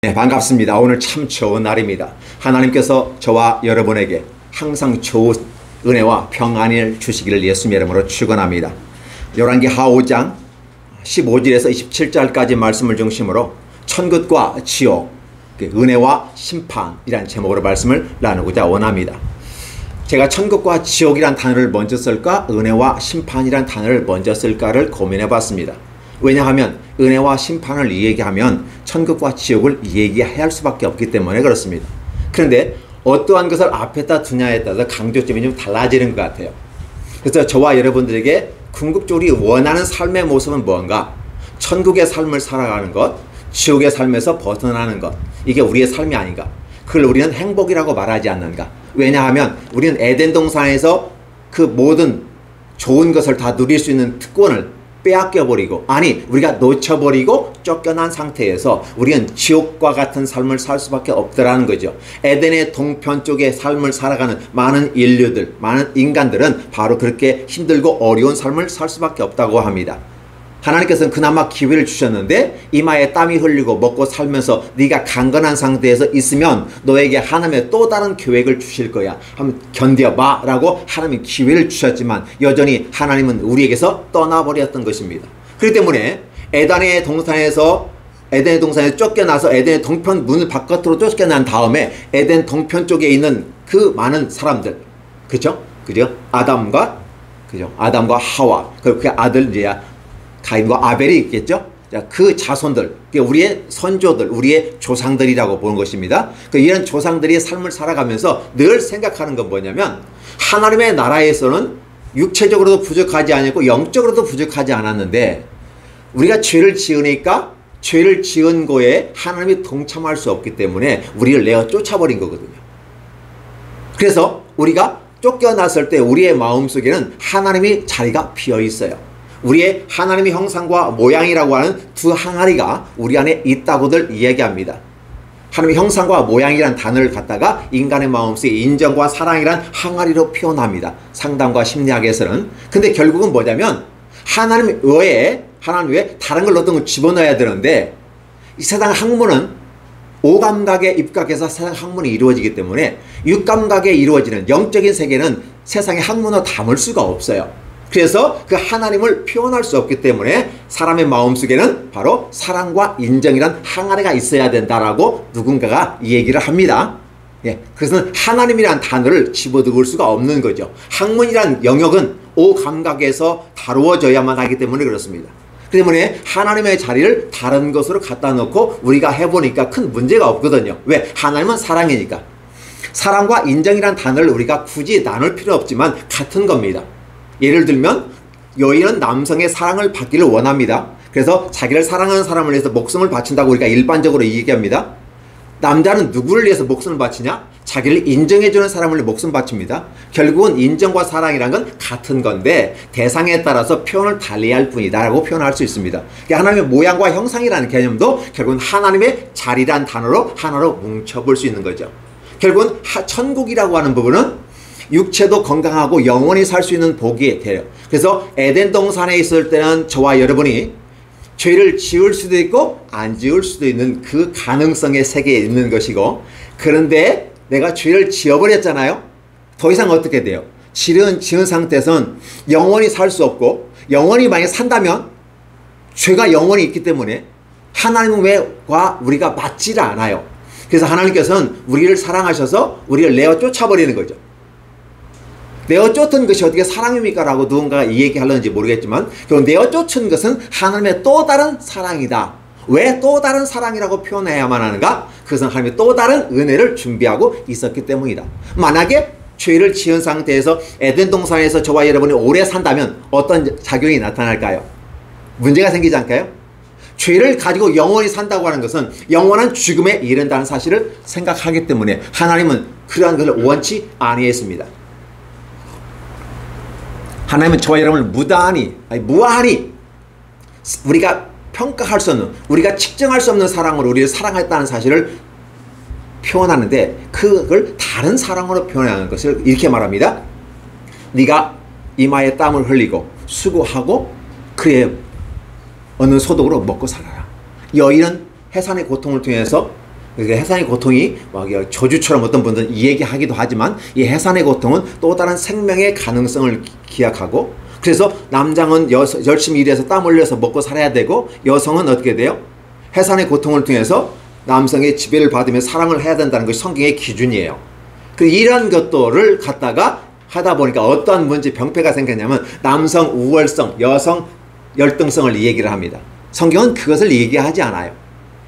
네, 반갑습니다. 오늘 참 좋은 날입니다. 하나님께서 저와 여러분에게 항상 좋은 은혜와 평안을 주시기를 예수님의 이름으로 축원합니다. 열왕기하 5장 15절에서 27절까지 말씀을 중심으로 천국과 지옥, 은혜와 심판이라는 제목으로 말씀을 나누고자 원합니다. 제가 천국과 지옥이란 단어를 먼저 쓸까, 은혜와 심판이란 단어를 먼저 쓸까를 고민해 봤습니다. 왜냐하면 은혜와 심판을 이야기하면 천국과 지옥을 이야기해야 할 수밖에 없기 때문에 그렇습니다. 그런데 어떠한 것을 앞에다 두냐에 따라서 강조점이 좀 달라지는 것 같아요. 그래서 저와 여러분들에게 궁극적으로 원하는 삶의 모습은 뭔가, 천국의 삶을 살아가는 것, 지옥의 삶에서 벗어나는 것, 이게 우리의 삶이 아닌가. 그걸 우리는 행복이라고 말하지 않는가. 왜냐하면 우리는 에덴 동산에서 그 모든 좋은 것을 다 누릴 수 있는 특권을 빼앗겨버리고, 아니 우리가 놓쳐버리고 쫓겨난 상태에서 우리는 지옥과 같은 삶을 살 수밖에 없더라는 거죠. 에덴의 동편 쪽의 삶을 살아가는 많은 인류들, 많은 인간들은 바로 그렇게 힘들고 어려운 삶을 살 수밖에 없다고 합니다. 하나님께서는 그나마 기회를 주셨는데 이마에 땀이 흘리고 먹고 살면서 네가 강건한 상태에서 있으면 너에게 하나님의 또 다른 계획을 주실 거야. 한번 견뎌봐 라고 하나님이 기회를 주셨지만 여전히 하나님은 우리에게서 떠나버렸던 것입니다. 그렇기 때문에 에덴의 동산에서 쫓겨나서 에덴의 동편 문을 바깥으로 쫓겨난 다음에 에덴 동편 쪽에 있는 그 많은 사람들, 그죠? 아담과 하와, 그 아들 가인과 아벨이 있겠죠? 자, 그 자손들, 우리의 선조들, 우리의 조상들이라고 보는 것입니다. 이런 조상들이 삶을 살아가면서 늘 생각하는 건 뭐냐면, 하나님의 나라에서는 육체적으로도 부족하지 않았고 영적으로도 부족하지 않았는데 우리가 죄를 지으니까 죄를 지은 거에 하나님이 동참할 수 없기 때문에 우리를 내어 쫓아버린 거거든요. 그래서 우리가 쫓겨났을 때 우리의 마음속에는 하나님의 자리가 비어 있어요. 우리의 하나님의 형상과 모양이라고 하는 두 항아리가 우리 안에 있다고들 이야기합니다. 하나님의 형상과 모양이란 단어를 갖다가 인간의 마음속에 인정과 사랑이란 항아리로 표현합니다. 상담과 심리학에서는. 근데 결국은 뭐냐면 하나님 외에 다른 걸 어떤 걸 집어넣어야 되는데, 이 세상 학문은 오감각에 입각해서 세상 학문이 이루어지기 때문에 육감각에 이루어지는 영적인 세계는 세상의 학문으로 담을 수가 없어요. 그래서 그 하나님을 표현할 수 없기 때문에 사람의 마음속에는 바로 사랑과 인정이란 항아리가 있어야 된다라고 누군가가 이 얘기를 합니다. 그래서 하나님이란 단어를 집어넣을 수가 없는 거죠. 학문이란 영역은 오감각에서 다루어져야만 하기 때문에 그렇습니다. 그 때문에 하나님의 자리를 다른 것으로 갖다 놓고 우리가 해보니까 큰 문제가 없거든요. 왜? 하나님은 사랑이니까. 사랑과 인정이란 단어를 우리가 굳이 나눌 필요 없지만 같은 겁니다. 예를 들면 여인은 남성의 사랑을 받기를 원합니다. 그래서 자기를 사랑하는 사람을 위해서 목숨을 바친다고 우리가 일반적으로 얘기합니다. 남자는 누구를 위해서 목숨을 바치냐? 자기를 인정해주는 사람을 위해 목숨 바칩니다. 결국은 인정과 사랑이란 건 같은 건데 대상에 따라서 표현을 달리할 뿐이다 라고 표현할 수 있습니다. 하나님의 모양과 형상이라는 개념도 결국은 하나님의 자리란 단어로 하나로 뭉쳐볼 수 있는 거죠. 결국은 천국이라고 하는 부분은 육체도 건강하고 영원히 살 수 있는 복이 돼요. 그래서 에덴 동산에 있을 때는 저와 여러분이 죄를 지을 수도 있고 안 지을 수도 있는 그 가능성의 세계에 있는 것이고, 그런데 내가 죄를 지어버렸잖아요. 더 이상 어떻게 돼요? 지은 상태에서는 영원히 살 수 없고, 영원히 만약 산다면 죄가 영원히 있기 때문에 하나님과 우리가 맞지를 않아요. 그래서 하나님께서는 우리를 사랑하셔서 우리를 내어 쫓아버리는 거죠. 내어 쫓은 것이 어떻게 사랑입니까? 라고 누군가가 이 얘기 하려는지 모르겠지만, 결국 내어 쫓은 것은 하나님의 또 다른 사랑이다. 왜 또 다른 사랑이라고 표현해야만 하는가? 그것은 하나님의 또 다른 은혜를 준비하고 있었기 때문이다. 만약에 죄를 지은 상태에서 에덴 동산에서 저와 여러분이 오래 산다면 어떤 작용이 나타날까요? 문제가 생기지 않을까요? 죄를 가지고 영원히 산다고 하는 것은 영원한 죽음에 이른다는 사실을 생각하기 때문에 하나님은 그러한 것을 원치 아니했습니다. 하나님은 저와 여러분을 무한히 우리가 평가할 수 없는, 우리가 측정할 수 없는 사랑으로 우리를 사랑했다는 사실을 표현하는데, 그걸 다른 사랑으로 표현하는 것을 이렇게 말합니다. 네가 이마에 땀을 흘리고 수고하고 그의 얻는 소득으로 먹고 살아라. 여인은 해산의 고통을 통해서 그러니까 해산의 고통이 막 저주처럼 어떤 분들은 이 얘기하기도 하지만 이 해산의 고통은 또 다른 생명의 가능성을 기약하고, 그래서 남장은 열심히 일해서 땀 흘려서 먹고 살아야 되고 여성은 어떻게 돼요? 해산의 고통을 통해서 남성의 지배를 받으며 사랑을 해야 된다는 것이 성경의 기준이에요. 이러한 것들을 갖다가 하다 보니까 어떠한 문제 병폐가 생겼냐면 남성 우월성, 여성 열등성을 얘기를 합니다. 성경은 그것을 얘기하지 않아요.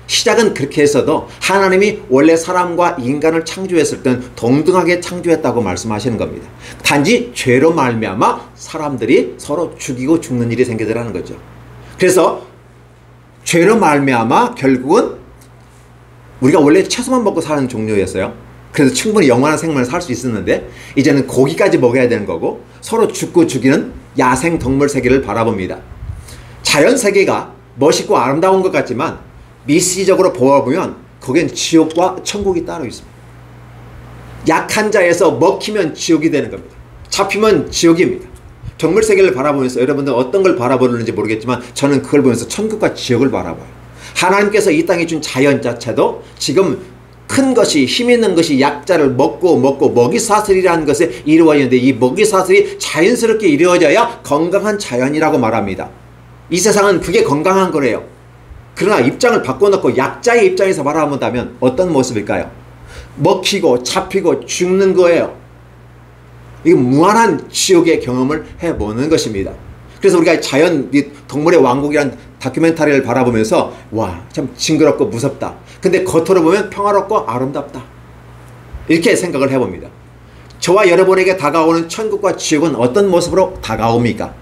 시작은 그렇게 했어도 하나님이 원래 사람과 인간을 창조했을 때는 동등하게 창조했다고 말씀하시는 겁니다. 단지 죄로 말미암아 사람들이 서로 죽이고 죽는 일이 생기더라는 거죠. 그래서 죄로 말미암아 결국은 우리가 원래 채소만 먹고 사는 종류였어요. 그래서 충분히 영원한 생명을 살 수 있었는데 이제는 고기까지 먹어야 되는 거고 서로 죽고 죽이는 야생 동물 세계를 바라봅니다. 자연 세계가 멋있고 아름다운 것 같지만 미시적으로 보아보면 거기엔 지옥과 천국이 따로 있습니다. 약한 자에서 먹히면 지옥이 되는 겁니다. 잡히면 지옥입니다. 동물 세계를 바라보면서 여러분들 어떤 걸 바라보는지 모르겠지만 저는 그걸 보면서 천국과 지옥을 바라봐요. 하나님께서 이 땅에 준 자연 자체도 지금 큰 것이 힘 있는 것이 약자를 먹고 먹이사슬이라는 것에 이루어야 하는데 이 먹이사슬이 자연스럽게 이루어져야 건강한 자연이라고 말합니다. 이 세상은 그게 건강한 거래요. 그러나 입장을 바꿔놓고 약자의 입장에서 바라본다면 어떤 모습일까요? 먹히고 잡히고 죽는 거예요. 이거 무한한 지옥의 경험을 해보는 것입니다. 그래서 우리가 자연 동물의 왕국이란 다큐멘터리를 바라보면서 와, 참 징그럽고 무섭다. 근데 겉으로 보면 평화롭고 아름답다. 이렇게 생각을 해봅니다. 저와 여러분에게 다가오는 천국과 지옥은 어떤 모습으로 다가옵니까?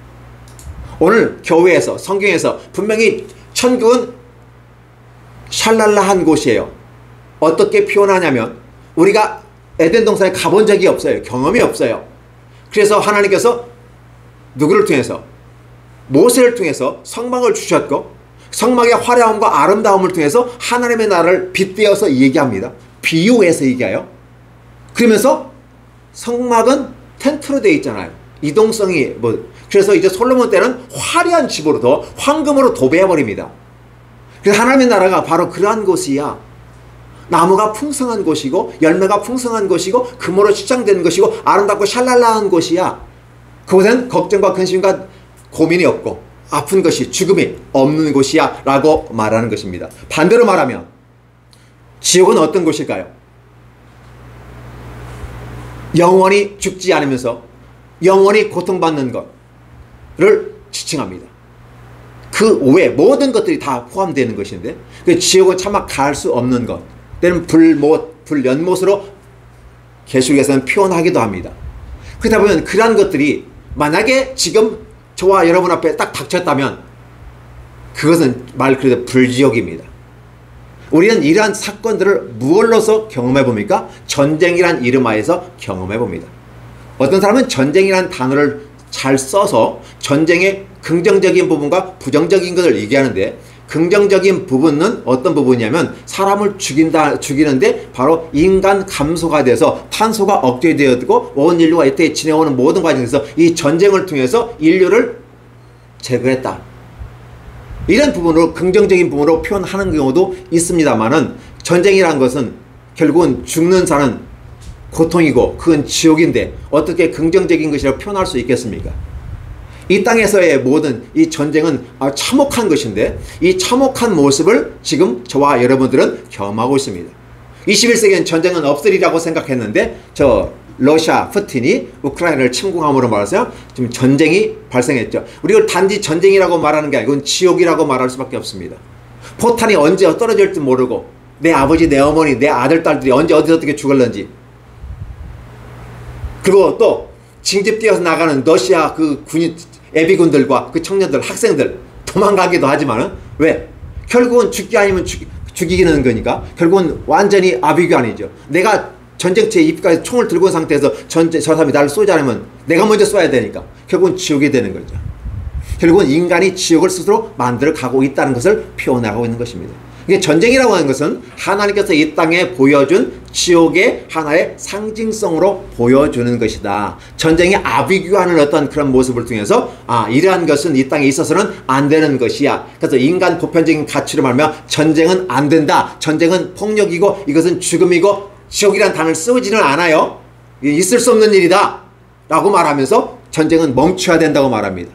오늘 교회에서 성경에서 분명히 천국은 샬랄라한 곳이에요. 어떻게 표현하냐면 우리가 에덴 동산에 가본 적이 없어요. 경험이 없어요. 그래서 하나님께서 누구를 통해서? 모세를 통해서 성막을 주셨고 성막의 화려함과 아름다움을 통해서 하나님의 나라를 빗대어서 얘기합니다. 비유해서 얘기해요. 그러면서 성막은 텐트로 되어 있잖아요. 이동성이 그래서 이제 솔로몬 때는 화려한 집으로 더 황금으로 도배해버립니다. 그래서 하나님의 나라가 바로 그러한 곳이야. 나무가 풍성한 곳이고 열매가 풍성한 곳이고 금으로 치장되는 것이고 아름답고 샬랄라한 곳이야. 그곳엔 걱정과 근심과 고민이 없고 아픈 것이 죽음이 없는 곳이야 라고 말하는 것입니다. 반대로 말하면 지옥은 어떤 곳일까요? 영원히 죽지 않으면서 영원히 고통받는 것을 지칭합니다. 그 외에 모든 것들이 다 포함되는 것인데 그 지옥은 차마 갈 수 없는 것 때는 불연못으로 계시록에서는 표현하기도 합니다. 그러다 보면 그러한 것들이 만약에 지금 저와 여러분 앞에 딱 닥쳤다면 그것은 말 그대로 불지옥입니다. 우리는 이러한 사건들을 무엇로서 경험해 봅니까? 전쟁이란 이름 하에서 경험해 봅니다. 어떤 사람은 전쟁이란 단어를 잘 써서 전쟁의 긍정적인 부분과 부정적인 것을 얘기하는데 긍정적인 부분은 어떤 부분이냐면 사람을 죽이는데 바로 인간 감소가 돼서 탄소가 억제되어지고 온 인류가 이때 지내오는 모든 과정에서 이 전쟁을 통해서 인류를 제거했다. 이런 부분으로 긍정적인 부분으로 표현하는 경우도 있습니다만은 전쟁이라는 것은 결국은 죽는 자는 고통이고 그건 지옥인데 어떻게 긍정적인 것이라고 표현할 수 있겠습니까? 이 땅에서의 모든 이 전쟁은 참혹한 것인데 이 참혹한 모습을 지금 저와 여러분들은 경험하고 있습니다. 21세기엔 전쟁은 없으리라고 생각했는데 러시아 푸틴이 우크라이나를 침공함으로 말해서 지금 전쟁이 발생했죠. 우리가 단지 전쟁이라고 말하는 게 아니고 지옥이라고 말할 수밖에 없습니다. 포탄이 언제 떨어질지 모르고 내 아버지, 내 어머니, 내 아들, 딸들이 언제 어떻게 죽을런지 그리고 또 징집되어서 나가는 러시아 그 예비군들과 그 청년들, 학생들 도망가기도 하지만은 왜? 결국은 죽기 아니면 죽이기는 거니까 결국은 완전히 아비규환이죠. 내가 전쟁터에 입가에 총을 들고 온 상태에서 저 사람이 나를 쏘지 않으면 내가 먼저 쏘야 되니까 결국은 지옥이 되는 거죠. 결국은 인간이 지옥을 스스로 만들어 가고 있다는 것을 표현하고 있는 것입니다. 이게 전쟁이라고 하는 것은 하나님께서 이 땅에 보여준 지옥의 하나의 상징성으로 보여주는 것이다. 전쟁이 아비규하는 어떤 그런 모습을 통해서 이러한 것은 이 땅에 있어서는 안 되는 것이야. 그래서 인간 보편적인 가치로 말하면 전쟁은 안 된다. 전쟁은 폭력이고 이것은 죽음이고 지옥이라는 단어를 쓰지는 않아요. 있을 수 없는 일이다 라고 말하면서 전쟁은 멈춰야 된다고 말합니다.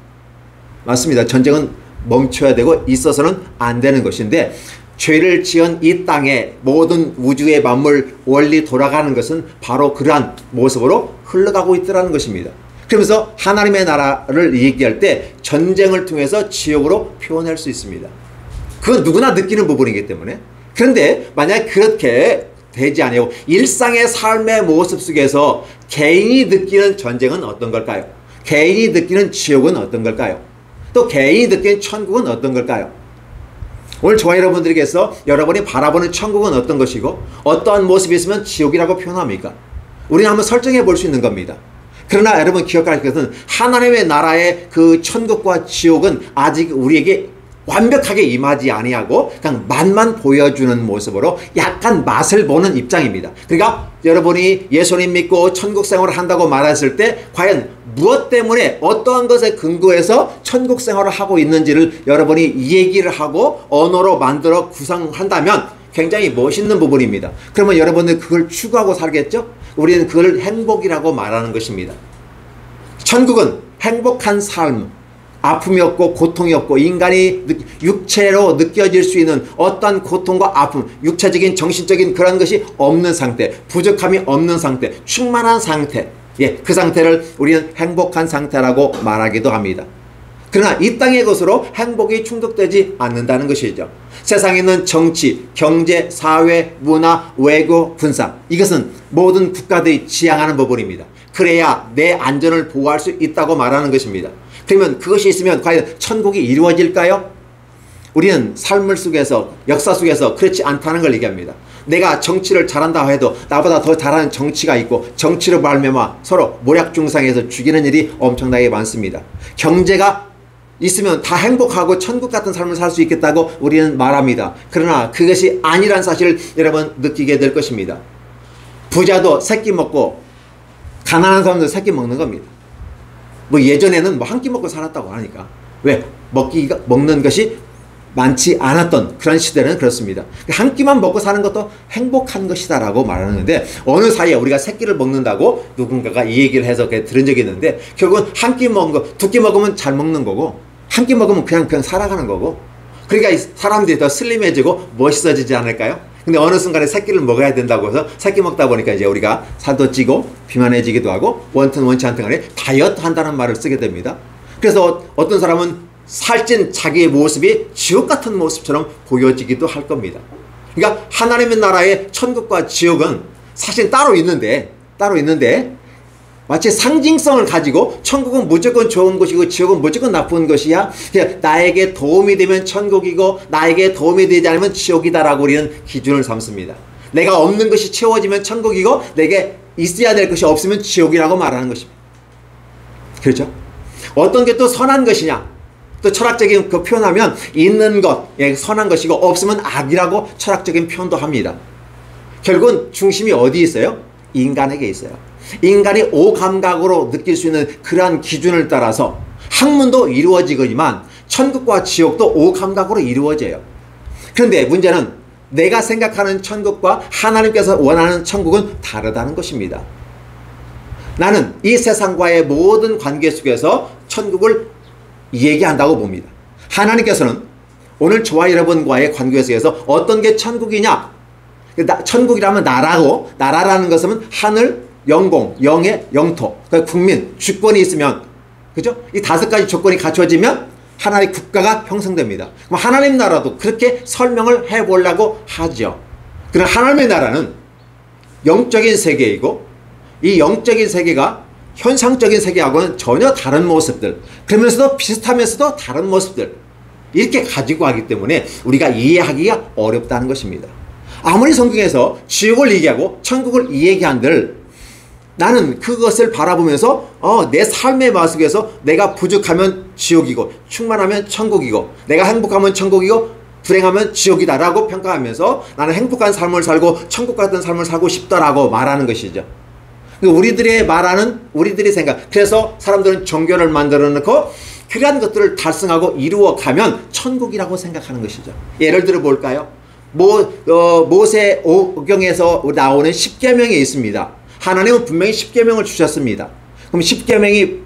맞습니다. 전쟁은 멈춰야 되고 있어서는 안 되는 것인데 죄를 지은 이 땅에 모든 우주의 만물 원리 돌아가는 것은 바로 그러한 모습으로 흘러가고 있더라는 것입니다. 그러면서 하나님의 나라를 얘기할 때 전쟁을 통해서 지옥으로 표현할 수 있습니다. 그건 누구나 느끼는 부분이기 때문에. 그런데 만약 그렇게 되지 않아요. 일상의 삶의 모습 속에서 개인이 느끼는 전쟁은 어떤 걸까요? 개인이 느끼는 지옥은 어떤 걸까요? 또 개인이 느끼는 천국은 어떤 걸까요? 오늘 저와 여러분들에게서 여러분이 바라보는 천국은 어떤 것이고 어떠한 모습이 있으면 지옥이라고 표현합니까? 우리는 한번 설정해 볼 수 있는 겁니다. 그러나 여러분 기억할 것은 하나님의 나라의 그 천국과 지옥은 아직 우리에게 완벽하게 임하지 아니하고 그냥 맛만 보여주는 모습으로 약간 맛을 보는 입장입니다. 그러니까 여러분이 예수님 믿고 천국 생활을 한다고 말했을 때 과연 무엇 때문에 어떠한 것에 근거해서 천국 생활을 하고 있는지를 여러분이 얘기를 하고 언어로 만들어 구상한다면 굉장히 멋있는 부분입니다. 그러면 여러분들 그걸 추구하고 살겠죠? 우리는 그걸 행복이라고 말하는 것입니다. 천국은 행복한 삶, 아픔이 없고 고통이 없고 인간이 육체로 느껴질 수 있는 어떤 고통과 아픔, 육체적인 정신적인 그런 것이 없는 상태, 부족함이 없는 상태, 충만한 상태, 그 상태를 우리는 행복한 상태라고 말하기도 합니다. 그러나 이 땅의 것으로 행복이 충족되지 않는다는 것이죠. 세상에 있는 정치, 경제, 사회, 문화, 외교, 군사, 이것은 모든 국가들이 지향하는 부분입니다. 그래야 내 안전을 보호할 수 있다고 말하는 것입니다. 그러면 그것이 있으면 과연 천국이 이루어질까요? 우리는 삶을 속에서 역사 속에서 그렇지 않다는 걸 얘기합니다. 내가 정치를 잘한다 해도 나보다 더 잘하는 정치가 있고 정치로 말미암아 서로 모략중상해서 죽이는 일이 엄청나게 많습니다. 경제가 있으면 다 행복하고 천국 같은 삶을 살 수 있겠다고 우리는 말합니다. 그러나 그것이 아니란 사실을 여러분 느끼게 될 것입니다. 부자도 새끼 먹고 가난한 사람도 새끼 먹는 겁니다. 뭐 예전에는 뭐 한 끼 먹고 살았다고 하니까 왜 먹는 것이 많지 않았던 그런 시대는 그렇습니다. 한 끼만 먹고 사는 것도 행복한 것이다 라고 말하는데 어느 사이에 우리가 세 끼를 먹는다고 누군가가 이 얘기를 해서 들은 적이 있는데 결국은 한 끼 먹은 거, 두 끼 먹으면 잘 먹는 거고 한 끼 먹으면 그냥 살아가는 거고 그러니까 사람들이 더 슬림해지고 멋있어지지 않을까요? 근데 어느 순간에 세 끼를 먹어야 된다고 해서 세 끼 먹다 보니까 이제 우리가 살도 찌고 비만해지기도 하고 원튼 원치 않든 간에 다이어트 한다는 말을 쓰게 됩니다. 그래서 어떤 사람은 살찐 자기의 모습이 지옥 같은 모습처럼 보여지기도 할 겁니다. 그러니까 하나님의 나라의 천국과 지옥은 사실 따로 있는데 마치 상징성을 가지고 천국은 무조건 좋은 것이고 지옥은 무조건 나쁜 것이야. 나에게 도움이 되면 천국이고 나에게 도움이 되지 않으면 지옥이다라고 우리는 기준을 삼습니다. 내가 없는 것이 채워지면 천국이고 내게 있어야 될 것이 없으면 지옥이라고 말하는 것입니다. 그렇죠? 어떤 게 또 선한 것이냐? 또 철학적인 그 표현하면 있는 것, 선한 것이고 없으면 악이라고 철학적인 표현도 합니다. 결국은 중심이 어디 있어요? 인간에게 있어요. 인간이 오감각으로 느낄 수 있는 그러한 기준을 따라서 학문도 이루어지거니만 천국과 지옥도 오감각으로 이루어져요. 그런데 문제는 내가 생각하는 천국과 하나님께서 원하는 천국은 다르다는 것입니다. 나는 이 세상과의 모든 관계 속에서 천국을 얘기한다고 봅니다. 하나님께서는 오늘 저와 여러분과의 관계 속에서 어떤 게 천국이냐? 천국이라면 나라라는 것은 하늘, 영공, 영의 영토, 그러니까 국민, 주권이 있으면, 그죠? 이 5가지 조건이 갖춰지면 하나의 국가가 형성됩니다. 그럼 하나님 나라도 그렇게 설명을 해보려고 하죠. 그러나 하나님의 나라는 영적인 세계이고 이 영적인 세계가 현상적인 세계하고는 전혀 다른 모습들, 그러면서도 비슷하면서도 다른 모습들 이렇게 가지고 가기 때문에 우리가 이해하기가 어렵다는 것입니다. 아무리 성경에서 지옥을 얘기하고 천국을 얘기한들 나는 그것을 바라보면서 내 삶의 모습에서 내가 부족하면 지옥이고 충만하면 천국이고 내가 행복하면 천국이고 불행하면 지옥이다라고 평가하면서 나는 행복한 삶을 살고 천국 같은 삶을 살고 싶다라고 말하는 것이죠. 우리들의 말하는 우리들의 생각. 그래서 사람들은 종교를 만들어 놓고 그러한 것들을 달성하고 이루어가면 천국이라고 생각하는 것이죠. 예를 들어 볼까요? 모세오경에서 나오는 십계명이 있습니다. 하나님은 분명히 십계명을 주셨습니다. 그럼 십계명이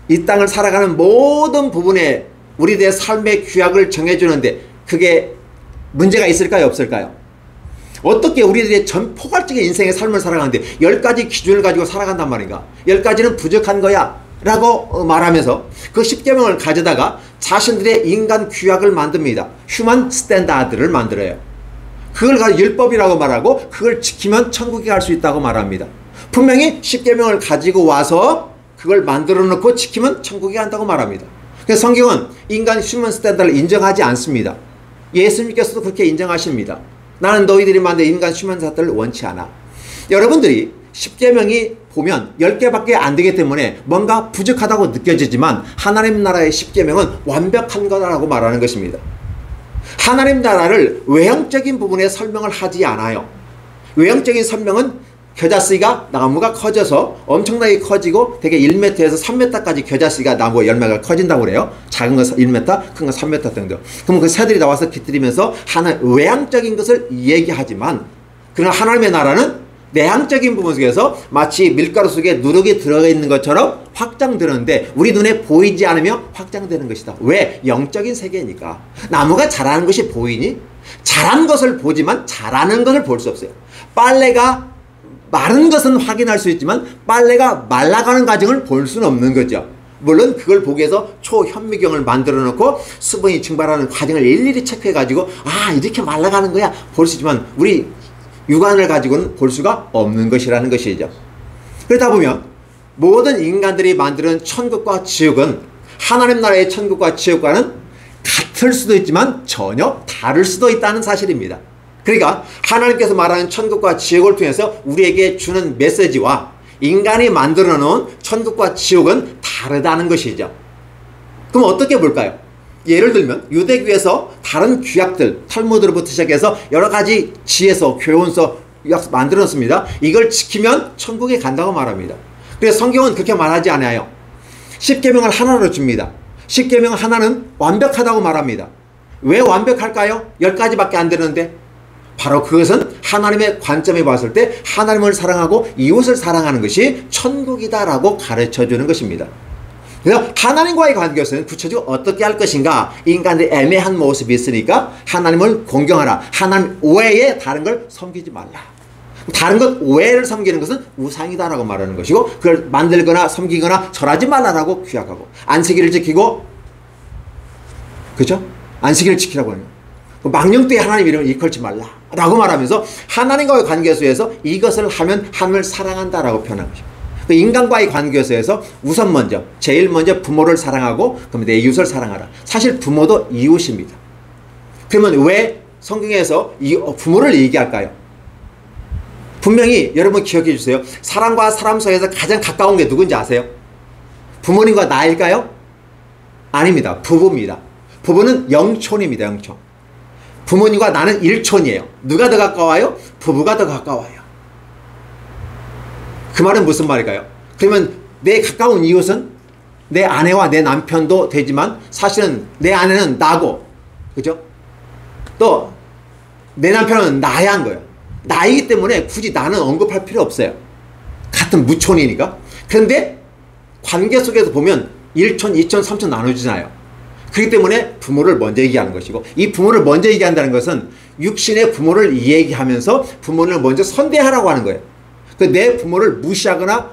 이 땅을 살아가는 모든 부분에 우리들의 삶의 규약을 정해주는데 그게 문제가 있을까요? 없을까요? 어떻게 우리들의 전 포괄적인 인생의 삶을 살아가는데 10가지 기준을 가지고 살아간단 말인가? 10가지는 부족한 거야 라고 말하면서 그 십계명을 가져다가 자신들의 인간 규약을 만듭니다. 휴먼 스탠다드를 만들어요. 그걸 가지고 율법이라고 말하고 그걸 지키면 천국에 갈 수 있다고 말합니다. 분명히 십계명을 가지고 와서 그걸 만들어 놓고 지키면 천국에 간다고 말합니다. 그래서 성경은 인간 휴먼 스탠다드를 인정하지 않습니다. 예수님께서도 그렇게 인정하십니다. 나는 너희들이 만든 인간 휴먼 스탠다드를 원치 않아. 여러분들이 십계명이 보면 10개밖에 안 되기 때문에 뭔가 부족하다고 느껴지지만 하나님 나라의 십계명은 완벽한 거라고 말하는 것입니다. 하나님 나라를 외형적인 부분에 설명을 하지 않아요. 외형적인 설명은 겨자씨가 나무가 커져서 엄청나게 커지고 되게 1m에서 3m까지 겨자씨가 나무 열매가 커진다고 그래요. 작은 거 1m, 큰 거 3m 정도. 그러면 그 새들이 나와서 깃들이면서 외향적인 것을 얘기하지만 그러나 하나님의 나라는 내향적인 부분 속에서 마치 밀가루 속에 누룩이 들어가 있는 것처럼 확장되는데 우리 눈에 보이지 않으며 확장되는 것이다. 왜? 영적인 세계니까. 나무가 자라는 것이 보이니? 자란 것을 보지만 자라는 것을 볼 수 없어요. 빨래가 마른 것은 확인할 수 있지만 빨래가 말라가는 과정을 볼 수는 없는 거죠. 물론 그걸 보기 위해서 초현미경을 만들어 놓고 수분이 증발하는 과정을 일일이 체크해 가지고 아 이렇게 말라가는 거야 볼 수 있지만 우리 육안을 가지고는 볼 수가 없는 것이라는 것이죠. 그러다 보면 모든 인간들이 만드는 천국과 지옥은 하나님 나라의 천국과 지옥과는 같을 수도 있지만 전혀 다를 수도 있다는 사실입니다. 그러니까 하나님께서 말하는 천국과 지옥을 통해서 우리에게 주는 메시지와 인간이 만들어 놓은 천국과 지옥은 다르다는 것이죠. 그럼 어떻게 볼까요? 예를 들면 유대교에서 다른 규약들 탈무드로부터 시작해서 여러 가지 지혜서 교훈서 만들어 놨습니다. 이걸 지키면 천국에 간다고 말합니다. 그래서 성경은 그렇게 말하지 않아요. 십계명을 하나로 줍니다. 십계명 하나는 완벽하다고 말합니다. 왜 완벽할까요? 10가지밖에 안 되는데 바로 그것은 하나님의 관점에 봤을 때 하나님을 사랑하고 이웃을 사랑하는 것이 천국이다라고 가르쳐주는 것입니다. 그래서 하나님과의 관계에서는 구체적으로 어떻게 할 것인가 인간의 애매한 모습이 있으니까 하나님을 공경하라. 하나님 외에 다른 걸 섬기지 말라. 다른 것 외를 섬기는 것은 우상이다라고 말하는 것이고 그걸 만들거나 섬기거나 절하지 말라라고 규약하고 안식일을 지키고 그죠? 안식일을 지키라고 하는 망령되이 하나님 이름을 일컬지 말라 라고 말하면서 하나님과의 관계에서 이것을 하면 하나님을 사랑한다라고 표현한 것입니다. 인간과의 관계에서 우선 제일 먼저 부모를 사랑하고 그럼 내 이웃을 사랑하라. 사실 부모도 이웃입니다. 그러면 왜 성경에서 부모를 얘기할까요? 분명히 여러분 기억해 주세요. 사람과 사람 사이에서 가장 가까운 게 누군지 아세요? 부모님과 나일까요? 아닙니다. 부부입니다. 부부는 영촌입니다. 영촌. 부모님과 나는 일촌이에요. 누가 더 가까워요? 부부가 더 가까워요. 그 말은 무슨 말일까요? 그러면 내 가까운 이웃은 내 아내와 내 남편도 되지만 사실은 내 아내는 나고 그죠? 또 내 남편은 나야 한 거예요. 나이기 때문에 굳이 나는 언급할 필요 없어요. 같은 무촌이니까. 그런데 관계 속에서 보면 1촌, 2촌, 3촌 나눠주잖아요. 그렇기 때문에 부모를 먼저 얘기하는 것이고 이 부모를 먼저 얘기한다는 것은 육신의 부모를 얘기하면서 부모를 먼저 선대하라고 하는 거예요. 내 부모를 무시하거나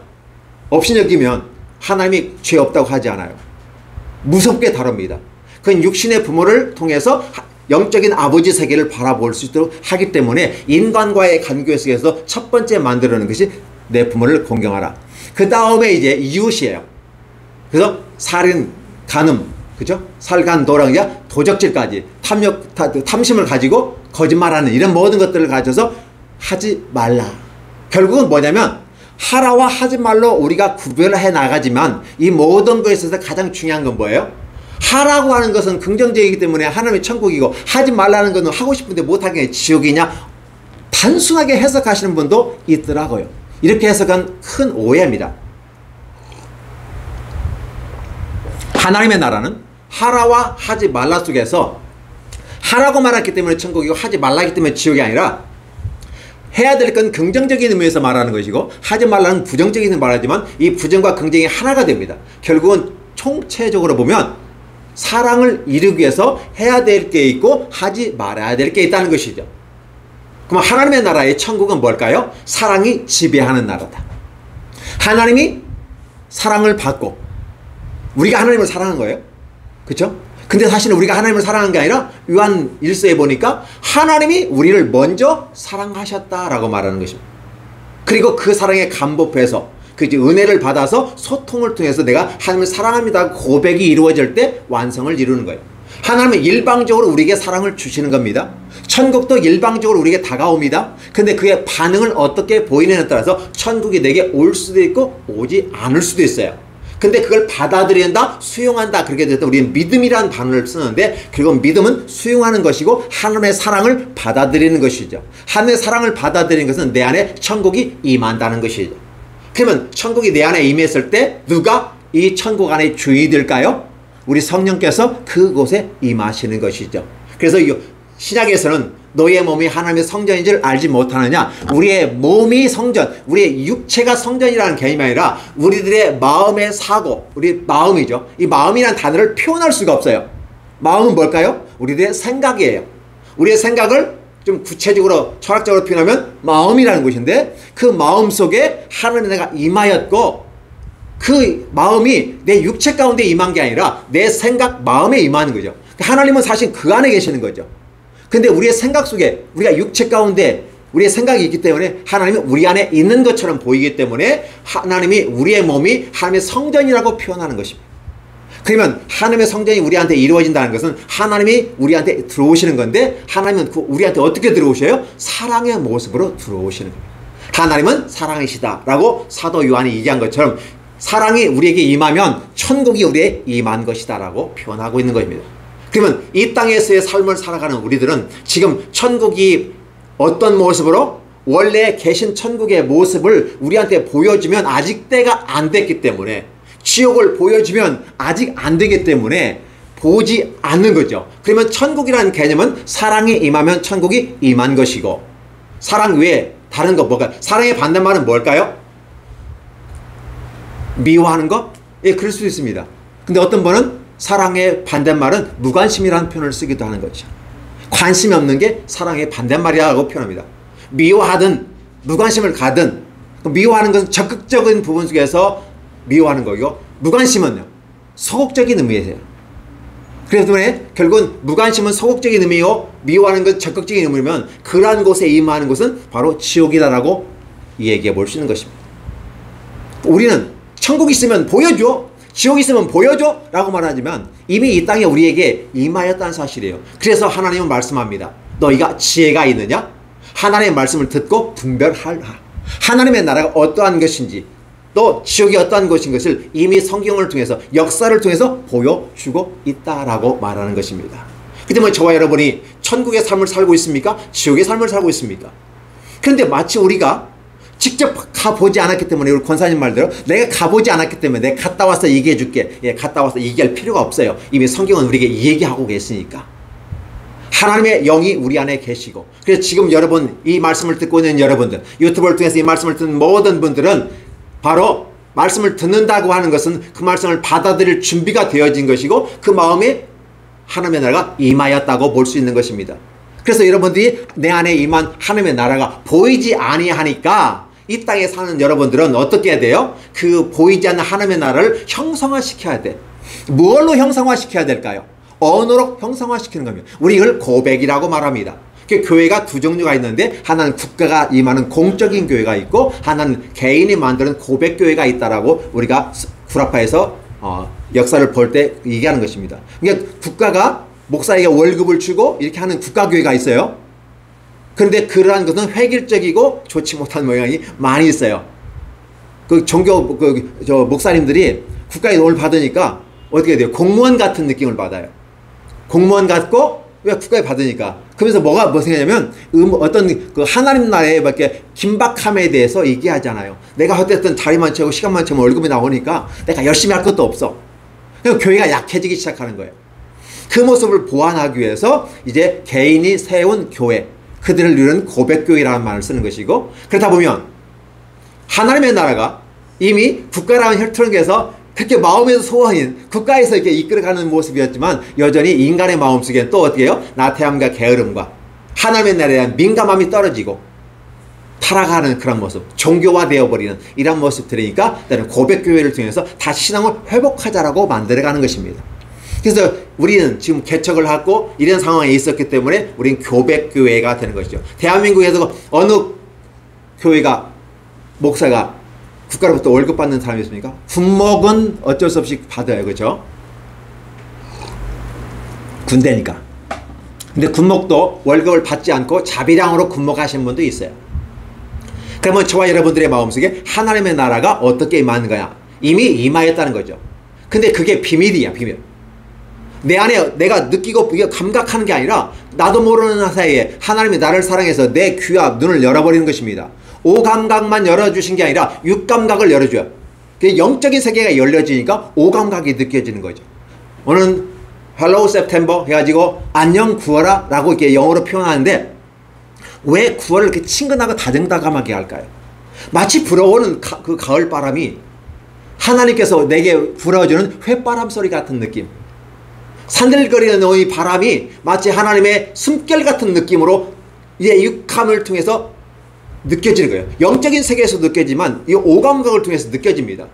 없이 여기면 하나님이 죄 없다고 하지 않아요. 무섭게 다룹니다. 그건 육신의 부모를 통해서 영적인 아버지 세계를 바라볼 수 있도록 하기 때문에 인간과의 관계 속에서 첫 번째 만들어내는 것이 내 부모를 공경하라. 그 다음에 이제 이웃이에요. 그래서 살인, 간음, 그죠? 살간, 도랑이야, 도적질까지 탐심을 가지고 거짓말하는 이런 모든 것들을 가져서 하지 말라. 결국은 뭐냐면 하라와 하지 말로 우리가 구별을 해 나가지만 이 모든 것에 있어서 가장 중요한 건 뭐예요? 하라고 하는 것은 긍정적이기 때문에 하나님의 천국이고, 하지 말라는 것은 하고 싶은데 못하게 지옥이냐, 단순하게 해석하시는 분도 있더라고요. 이렇게 해석은 큰 오해입니다. 하나님의 나라는 하라와 하지 말라 속에서 하라고 말했기 때문에 천국이고 하지 말라기 때문에 지옥이 아니라, 해야 될 건 긍정적인 의미에서 말하는 것이고 하지 말라는 부정적인 의미에서 말하지만 이 부정과 긍정이 하나가 됩니다. 결국은 총체적으로 보면 사랑을 이루기 위해서 해야 될 게 있고 하지 말아야 될 게 있다는 것이죠. 그럼 하나님의 나라의 천국은 뭘까요? 사랑이 지배하는 나라다. 하나님이 사랑을 받고 우리가 하나님을 사랑한 거예요. 그렇죠? 근데 사실은 우리가 하나님을 사랑한 게 아니라 요한 1서에 보니까 하나님이 우리를 먼저 사랑하셨다라고 말하는 것입니다. 그리고 그 사랑에 감복해서 그 은혜를 받아서 소통을 통해서 내가 하나님을 사랑합니다 고백이 이루어질 때 완성을 이루는 거예요. 하나님은 일방적으로 우리에게 사랑을 주시는 겁니다. 천국도 일방적으로 우리에게 다가옵니다. 근데 그의 반응을 어떻게 보이느냐에 따라서 천국이 내게 올 수도 있고 오지 않을 수도 있어요. 근데 그걸 받아들인다, 수용한다, 그렇게 될 때 우리는 믿음이라는 단어를 쓰는데, 그리고 믿음은 수용하는 것이고 하나님의 사랑을 받아들이는 것이죠. 하나님의 사랑을 받아들이는 것은 내 안에 천국이 임한다는 것이죠. 그러면 천국이 내 안에 임했을 때 누가 이 천국 안에 주인이 될까요? 우리 성령께서 그곳에 임하시는 것이죠. 그래서 신약에서는 너의 몸이 하나님의 성전인 줄 알지 못하느냐, 우리의 몸이 성전, 우리의 육체가 성전이라는 개념이 아니라 우리들의 마음의 사고, 우리 마음이죠. 이 마음이라는 단어를 표현할 수가 없어요. 마음은 뭘까요? 우리들의 생각이에요. 우리의 생각을 좀 구체적으로 철학적으로 표현하면 마음이라는 것인데, 그 마음 속에 하나님의 내가 임하였고, 그 마음이 내 육체 가운데 임한 게 아니라 내 생각, 마음에 임하는 거죠. 하나님은 사실 그 안에 계시는 거죠. 근데 우리의 생각 속에, 우리가 육체 가운데 우리의 생각이 있기 때문에 하나님이 우리 안에 있는 것처럼 보이기 때문에 하나님이 우리의 몸이 하나님의 성전이라고 표현하는 것입니다. 그러면 하나님의 성전이 우리한테 이루어진다는 것은 하나님이 우리한테 들어오시는 건데, 하나님은 우리한테 어떻게 들어오셔요? 사랑의 모습으로 들어오시는 겁니다. 하나님은 사랑이시다 라고 사도 요한이 얘기한 것처럼 사랑이 우리에게 임하면 천국이 우리에게 임한 것이다 라고 표현하고 있는 것입니다. 그러면 이 땅에서의 삶을 살아가는 우리들은 지금 천국이 어떤 모습으로, 원래 계신 천국의 모습을 우리한테 보여주면 아직 때가 안 됐기 때문에, 지옥을 보여주면 아직 안 되기 때문에 보지 않는 거죠. 그러면 천국이라는 개념은 사랑이 임하면 천국이 임한 것이고, 사랑 외에 다른 거 뭐가, 사랑의 반대말은 뭘까요? 미워하는 거? 예, 그럴 수 있습니다. 근데 어떤 분은 사랑의 반대말은 무관심이라는 표현을 쓰기도 하는 거죠. 관심이 없는 게 사랑의 반대말이라고 표현합니다. 미워하든 무관심을 가든, 미워하는 것은 적극적인 부분 속에서 미워하는 거고, 무관심은요 소극적인 의미예요. 그래서 결국은 무관심은 소극적인 의미요, 미워하는 것은 적극적인 의미면 그러한 곳에 임하는 곳은 바로 지옥이다라고 얘기해 볼 수 있는 것입니다. 우리는 천국 있으면 보여줘, 지옥 있으면 보여줘 라고 말하지만 이미 이 땅에 우리에게 임하였다는 사실이에요. 그래서 하나님은 말씀합니다. 너희가 지혜가 있느냐? 하나님의 말씀을 듣고 분별하라. 하나님의 나라가 어떠한 것인지, 또 지옥이 어떠한 것인 것을 이미 성경을 통해서, 역사를 통해서 보여주고 있다라고 말하는 것입니다. 그 때문에 저와 여러분이 천국의 삶을 살고 있습니까? 지옥의 삶을 살고 있습니까? 그런데 마치 우리가 직접 가보지 않았기 때문에, 우리 권사님 말대로 내가 가보지 않았기 때문에 내가 갔다 와서 얘기해 줄게, 예, 갔다 와서 얘기할 필요가 없어요. 이미 성경은 우리에게 얘기하고 계시니까. 하나님의 영이 우리 안에 계시고, 그래서 지금 여러분, 이 말씀을 듣고 있는 여러분들, 유튜브를 통해서 이 말씀을 듣는 모든 분들은 바로 말씀을 듣는다고 하는 것은 그 말씀을 받아들일 준비가 되어진 것이고, 그 마음에 하나님의 나라가 임하였다고 볼 수 있는 것입니다. 그래서 여러분들이 내 안에 임한 하나님의 나라가 보이지 아니하니까 이 땅에 사는 여러분들은 어떻게 해야 돼요? 그 보이지 않는 하나님의 나라를 형성화시켜야 돼. 뭘로 형성화시켜야 될까요? 언어로 형성화시키는 겁니다. 우리 이걸 고백이라고 말합니다. 교회가 두 종류가 있는데, 하나는 국가가 임하는 공적인 교회가 있고, 하나는 개인이 만드는 고백교회가 있다라고 우리가 구라파에서 역사를 볼 때 얘기하는 것입니다. 그러니까 국가가 목사에게 월급을 주고 이렇게 하는 국가교회가 있어요. 그런데 그러한 것은 획일적이고 좋지 못한 모양이 많이 있어요. 그 종교, 목사님들이 국가의 돈을 받으니까 어떻게 돼요? 공무원 같은 느낌을 받아요. 공무원 같고 왜 국가에 받으니까. 그러면서 뭐 생기냐면 어떤 그 하나님 나라의 밖에 긴박함에 대해서 얘기하잖아요. 내가 어쨌든 자리만 채우고 시간만 채우면 월급이 나오니까 내가 열심히 할 것도 없어. 그래서 교회가 약해지기 시작하는 거예요. 그 모습을 보완하기 위해서 이제 개인이 세운 교회, 그들을 이루는 고백교회라는 말을 쓰는 것이고, 그렇다 보면 하나님의 나라가 이미 국가라는 혈통에서 그렇게 마음에서 소원인 국가에서 이렇게 이끌어가는 모습이었지만 여전히 인간의 마음속에는 또 어떻게 해요? 나태함과 게으름과 하나님의 나라에 대한 민감함이 떨어지고 타락하는 그런 모습, 종교화되어버리는 이런 모습들이니까 나는 고백교회를 통해서 다시 신앙을 회복하자라고 만들어가는 것입니다. 그래서 우리는 지금 개척을 하고 이런 상황에 있었기 때문에 우리는 교백교회가 되는 것이죠. 대한민국에서 어느 교회가 목사가 국가로부터 월급 받는 사람이 있습니까? 군목은 어쩔 수 없이 받아요. 그렇죠? 군대니까. 근데 군목도 월급을 받지 않고 자비량으로 군목하시는 분도 있어요. 그러면 저와 여러분들의 마음속에 하나님의 나라가 어떻게 임하는 거야? 이미 임하였다는 거죠. 근데 그게 비밀이야, 비밀. 내 안에 내가 느끼고 감각하는 게 아니라 나도 모르는 사이에 하나님이 나를 사랑해서 내 귀와 눈을 열어버리는 것입니다. 오감각만 열어주신 게 아니라 육감각을 열어줘요. 영적인 세계가 열려지니까 오감각이 느껴지는 거죠. 오늘 Hello September 해가지고 안녕 9월아 라고 이렇게 영어로 표현하는데 왜 9월을 이렇게 친근하고 다정다감하게 할까요? 마치 불어오는 그 가을 바람이 하나님께서 내게 불어주는 휘바람 소리 같은 느낌. 산들거리는 이 바람이 마치 하나님의 숨결 같은 느낌으로 이제 육감을 통해서 느껴지는 거예요. 영적인 세계에서 느껴지만 이 오감각을 통해서 느껴집니다.